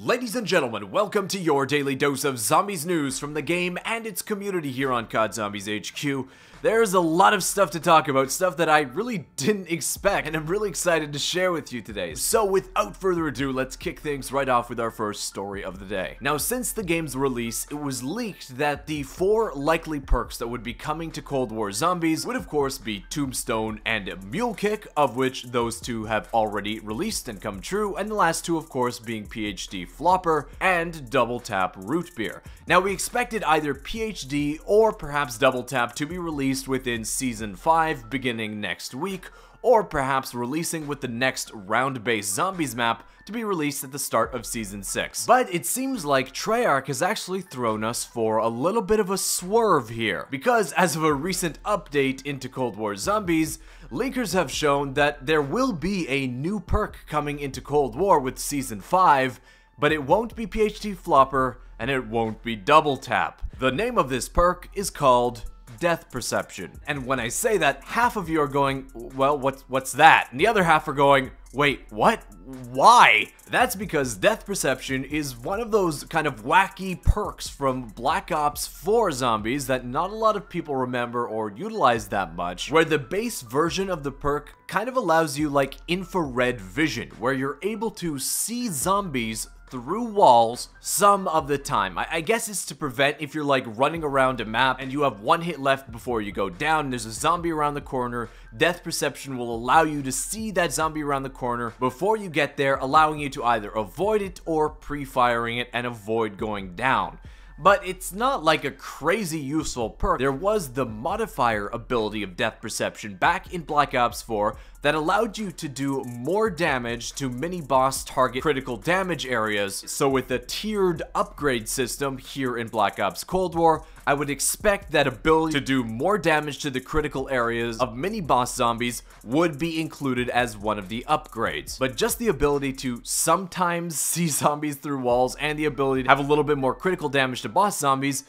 Ladies and gentlemen, welcome to your daily dose of zombies news from the game and its community here on COD Zombies HQ. There's a lot of stuff to talk about, stuff that I really didn't expect, and I'm really excited to share with you today. So without further ado, let's kick things right off with our first story of the day. Now, since the game's release, it was leaked that the 4 likely perks that would be coming to Cold War Zombies would of course be Tombstone and Mule Kick, of which those 2 have already released and come true, and the last 2 of course being PhD Flopper and Double Tap Root Beer. Now, we expected either PhD or perhaps Double Tap to be released within Season 5 beginning next week, or perhaps releasing with the next round-based zombies map to be released at the start of Season 6. But it seems like Treyarch has actually thrown us for a little bit of a swerve here, because as of a recent update into Cold War Zombies, leakers have shown that there will be a new perk coming into Cold War with Season 5, but it won't be PhD Flopper and it won't be Double Tap. The name of this perk is called Death Perception. And when I say that, half of you are going, well, what's that? And the other half are going, wait, what? Why? That's because Death Perception is one of those kind of wacky perks from Black Ops 4 Zombies that not a lot of people remember or utilize that much, where the base version of the perk kind of allows you like infrared vision, where you're able to see zombies through walls some of the time. I guess it's to prevent if you're like running around a map and you have 1 hit left before you go down and there's a zombie around the corner. Death Perception will allow you to see that zombie around the corner before you get there, allowing you to either avoid it or pre-firing it and avoid going down. But it's not like a crazy useful perk. There was the modifier ability of Death Perception back in Black Ops 4 that allowed you to do more damage to mini-boss target critical damage areas. So with the tiered upgrade system here in Black Ops Cold War, I would expect that ability to do more damage to the critical areas of mini-boss zombies would be included as one of the upgrades. But just the ability to sometimes see zombies through walls and the ability to have a little bit more critical damage to boss zombies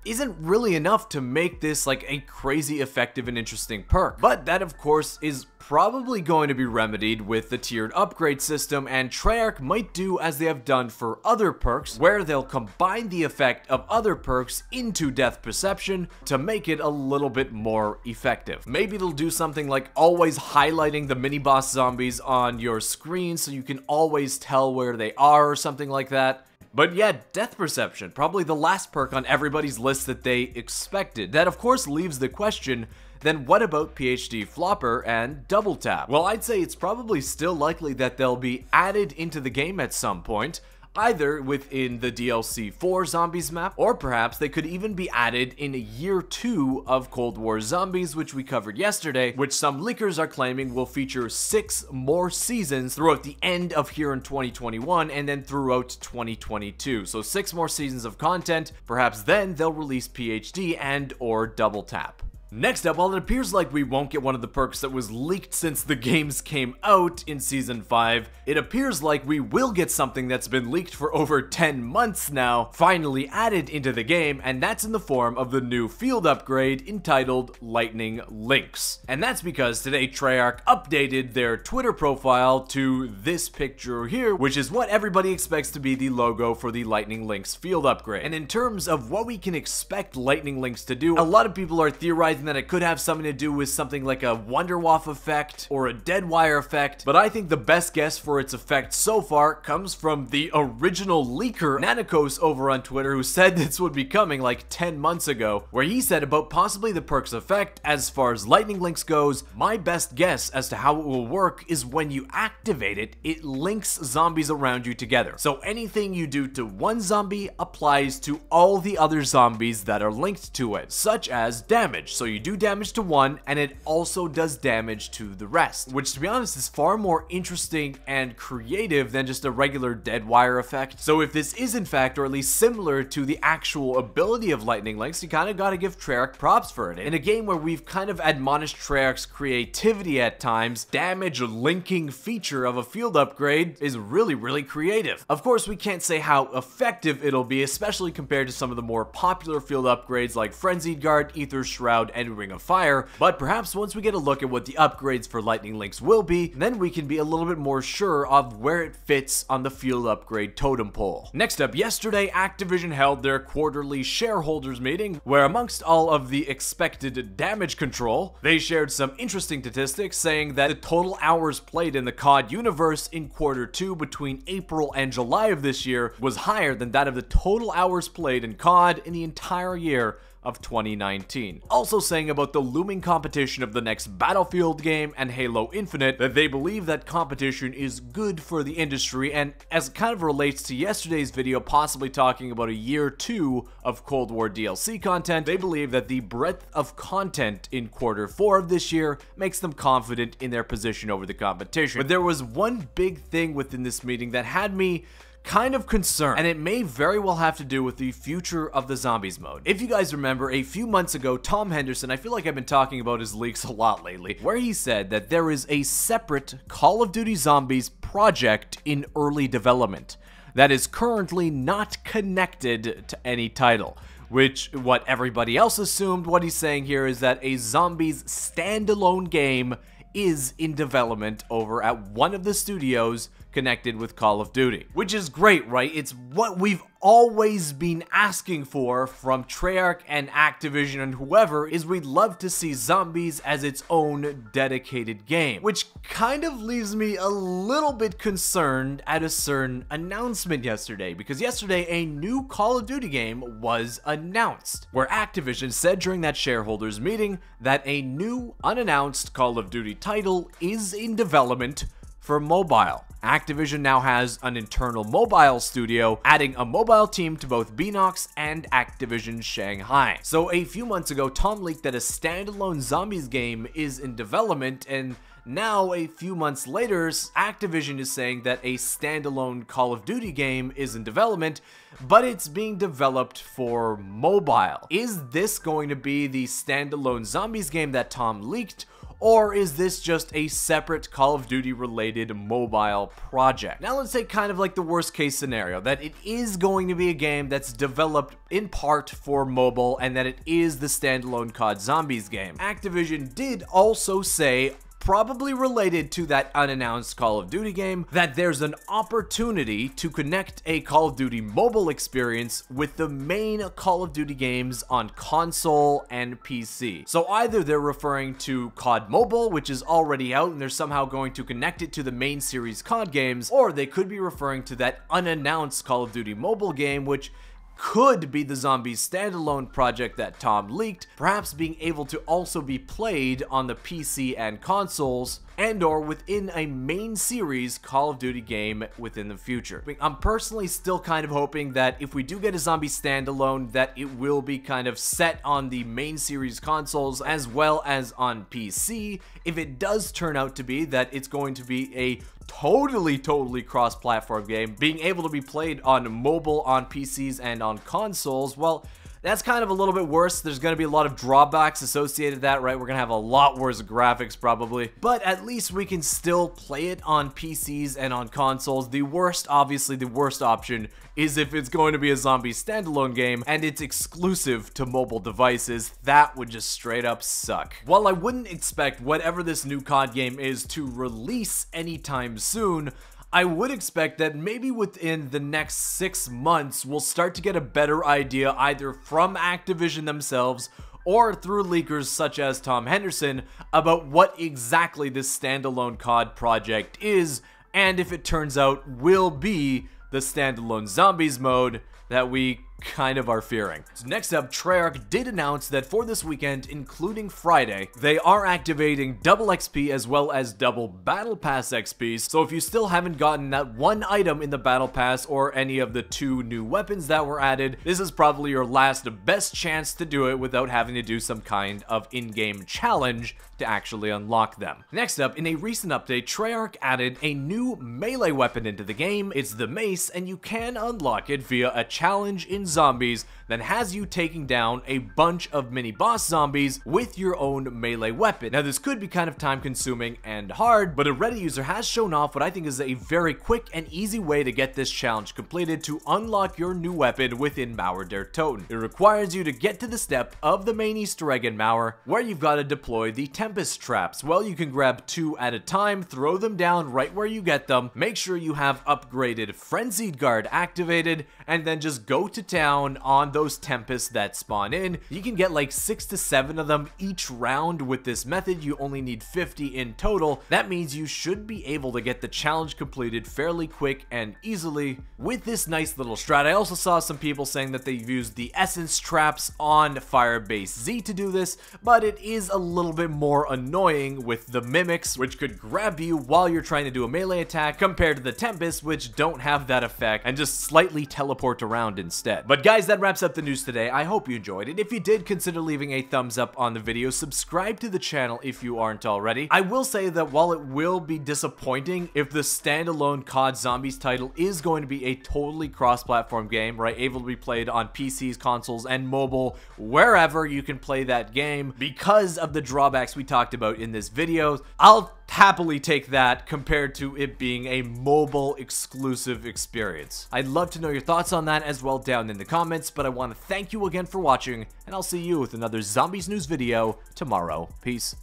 isn't really enough to make this like a crazy effective and interesting perk. But that of course is probably going to be remedied with the tiered upgrade system, and Treyarch might do as they have done for other perks, where they'll combine the effect of other perks into Death Perception to make it a little bit more effective. Maybe they'll do something like always highlighting the mini boss zombies on your screen so you can always tell where they are or something like that. But yeah, Death Perception, probably the last perk on everybody's list that they expected. That of course leaves the question, then what about PhD Flopper and Double Tap? Well, I'd say it's probably still likely that they'll be added into the game at some point, either within the DLC 4 Zombies map, or perhaps they could even be added in Year 2 of Cold War Zombies, which we covered yesterday, which some leakers are claiming will feature 6 more seasons throughout the end of here in 2021 and then throughout 2022. So 6 more seasons of content. Perhaps then they'll release PhD and or Double Tap. Next up, while it appears like we won't get one of the perks that was leaked since the games came out in Season 5, it appears like we will get something that's been leaked for over 10 months now, finally added into the game, and that's in the form of the new field upgrade entitled Lightning Lynx. And that's because today Treyarch updated their Twitter profile to this picture here, which is what everybody expects to be the logo for the Lightning Lynx field upgrade. And in terms of what we can expect Lightning Lynx to do, a lot of people are theorizing that it could have something to do with something like a Wonderwaff effect or a Deadwire effect, but I think the best guess for its effect so far comes from the original leaker, Nanakos, over on Twitter, who said this would be coming like 10 months ago, where he said about possibly the perk's effect. As far as Lightning Lynx goes, my best guess as to how it will work is when you activate it, it links zombies around you together. So anything you do to one zombie applies to all the other zombies that are linked to it, such as damage. So you do damage to one, and it also does damage to the rest, which to be honest is far more interesting and creative than just a regular Deadwire effect. So if this is in fact, or at least similar to the actual ability of Lightning Lynx, you kind of gotta give Treyarch props for it. In a game where we've kind of admonished Treyarch's creativity at times, damage linking feature of a field upgrade is really creative. Of course, we can't say how effective it'll be, especially compared to some of the more popular field upgrades like Frenzied Guard, Aether Shroud, and Ring of Fire, but perhaps once we get a look at what the upgrades for Lightning Links will be, then we can be a little bit more sure of where it fits on the field upgrade totem pole. Next up, yesterday Activision held their quarterly shareholders meeting, where amongst all of the expected damage control, they shared some interesting statistics saying that the total hours played in the COD universe in quarter 2 between April and July of this year was higher than that of the total hours played in COD in the entire year of 2019. Also saying about the looming competition of the next Battlefield game and Halo Infinite, that they believe that competition is good for the industry, and as it kind of relates to yesterday's video possibly talking about a year 2 of Cold War DLC content, they believe that the breadth of content in quarter 4 of this year makes them confident in their position over the competition. But there was one big thing within this meeting that had me kind of concerned, and it may very well have to do with the future of the zombies mode. If you guys remember, a few months ago, Tom Henderson, I feel like I've been talking about his leaks a lot lately, where he said that there is a separate Call of Duty Zombies project in early development that is currently not connected to any title. Which, what everybody else assumed, what he's saying here is that a zombies standalone game is in development over at one of the studios connected with Call of Duty. Which is great, right? It's what we've always been asking for from Treyarch and Activision and whoever, is we'd love to see zombies as its own dedicated game. Which kind of leaves me a little bit concerned at a certain announcement yesterday, because yesterday a new Call of Duty game was announced, where Activision said during that shareholders meeting that a new unannounced Call of Duty title is in development for mobile. Activision now has an internal mobile studio, adding a mobile team to both Beenox and Activision Shanghai. So a few months ago, Tom leaked that a standalone zombies game is in development, and now, a few months later, Activision is saying that a standalone Call of Duty game is in development, but it's being developed for mobile. Is this going to be the standalone zombies game that Tom leaked? Or is this just a separate Call of Duty related mobile project? Now let's say kind of like the worst case scenario, that it is going to be a game that's developed in part for mobile and that it is the standalone COD Zombies game. Activision did also say, probably related to that unannounced Call of Duty game, that there's an opportunity to connect a Call of Duty mobile experience with the main Call of Duty games on console and PC. So either they're referring to COD Mobile, which is already out and they're somehow going to connect it to the main series COD games, or they could be referring to that unannounced Call of Duty mobile game, which could be the Zombies standalone project that Tom leaked, perhaps being able to also be played on the PC and consoles, and or within a main series Call of Duty game within the future. I'm personally still kind of hoping that if we do get a Zombies standalone, that it will be kind of set on the main series consoles as well as on PC. If it does turn out to be that it's going to be a totally cross-platform game, being able to be played on mobile, on PCs, and on consoles, well, that's kind of a little bit worse. There's going to be a lot of drawbacks associated with that, right? We're going to have a lot worse graphics probably, but at least we can still play it on PCs and on consoles. The worst, obviously the worst option, is if it's going to be a zombie standalone game and it's exclusive to mobile devices. That would just straight up suck. While I wouldn't expect whatever this new COD game is to release anytime soon, I would expect that maybe within the next 6 months, we'll start to get a better idea either from Activision themselves or through leakers such as Tom Henderson about what exactly this standalone COD project is, and if it turns out will be the standalone zombies mode that we kind of are fearing. So next up, Treyarch did announce that for this weekend, including Friday, they are activating double XP as well as double Battle Pass XPs. So if you still haven't gotten that one item in the Battle Pass or any of the 2 new weapons that were added, this is probably your last best chance to do it without having to do some kind of in-game challenge to actually unlock them. Next up, in a recent update, Treyarch added a new melee weapon into the game. It's the Mace, and you can unlock it via a challenge in zombies, then has you taking down a bunch of mini boss zombies with your own melee weapon. Now this could be kind of time consuming and hard, but a Reddit user has shown off what I think is a very quick and easy way to get this challenge completed to unlock your new weapon within Mauer der Toten. It requires you to get to the step of the main Easter egg in Mauer where you've got to deploy the Tempest traps. Well, you can grab 2 at a time, throw them down right where you get them, make sure you have upgraded Frenzied Guard activated, and then just go to town on those Tempests that spawn in. You can get like 6 to 7 of them each round with this method. You only need 50 in total. That means you should be able to get the challenge completed fairly quick and easily with this nice little strat. I also saw some people saying that they've used the Essence traps on Firebase Z to do this, but it is a little bit more annoying with the Mimics, which could grab you while you're trying to do a melee attack, compared to the Tempests, which don't have that effect and just slightly teleport around instead. But guys, that wraps up the news today. I hope you enjoyed it. If you did, consider leaving a thumbs up on the video, subscribe to the channel if you aren't already. I will say that while it will be disappointing if the standalone COD Zombies title is going to be a totally cross-platform game, right, able to be played on PCs, consoles, and mobile, wherever you can play that game, because of the drawbacks we talked about in this video, I'll happily take that compared to it being a mobile exclusive experience. I'd love to know your thoughts on that as well down in the comments, but I want to thank you again for watching, and I'll see you with another Zombies news video tomorrow. Peace.